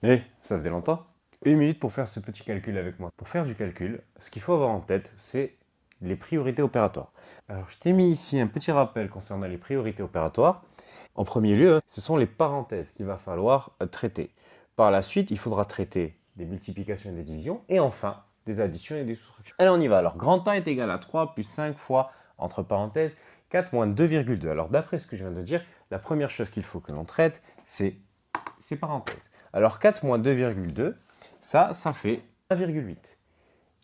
Eh, ça faisait longtemps. 1 minute pour faire ce petit calcul avec moi. Pour faire du calcul, ce qu'il faut avoir en tête, c'est les priorités opératoires. Alors, je t'ai mis ici un petit rappel concernant les priorités opératoires. En premier lieu, ce sont les parenthèses qu'il va falloir traiter. Par la suite, il faudra traiter des multiplications et des divisions. Et enfin, des additions et des soustractions. Allez, on y va. Alors, grand A est égal à 3 plus 5 fois, entre parenthèses, 4 moins 2,2. Alors, d'après ce que je viens de dire, la première chose qu'il faut que l'on traite, c'est ces parenthèses. Alors 4 moins 2,2, ça fait 1,8.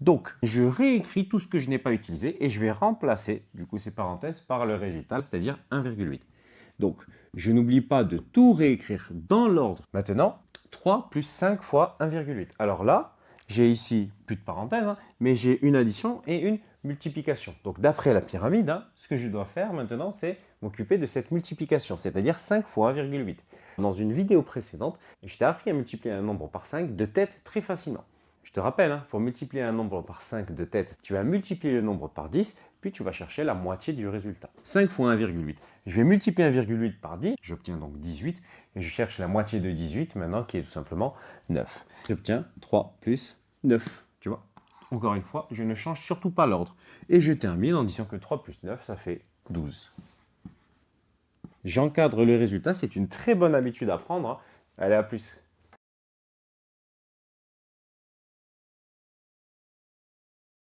Donc, je réécris tout ce que je n'ai pas utilisé et je vais remplacer, du coup, ces parenthèses par le résultat, c'est-à-dire 1,8. Donc, je n'oublie pas de tout réécrire dans l'ordre. Maintenant, 3 plus 5 fois 1,8. Alors là, j'ai ici plus de parenthèses, hein, mais j'ai une addition et une multiplication. Donc, d'après la pyramide, hein, ce que je dois faire maintenant, c'est m'occuper de cette multiplication, c'est-à-dire 5 fois 1,8. Dans une vidéo précédente, je t'ai appris à multiplier un nombre par 5 de tête très facilement. Je te rappelle, hein, pour multiplier un nombre par 5 de tête, tu vas multiplier le nombre par 10, puis tu vas chercher la moitié du résultat. 5 fois 1,8. Je vais multiplier 1,8 par 10, j'obtiens donc 18, et je cherche la moitié de 18 maintenant, qui est tout simplement 9. J'obtiens 3 plus 9, tu vois. Encore une fois, je ne change surtout pas l'ordre. Et je termine en disant que 3 plus 9, ça fait 12. J'encadre le résultat, c'est une très bonne habitude à prendre. Allez, à plus.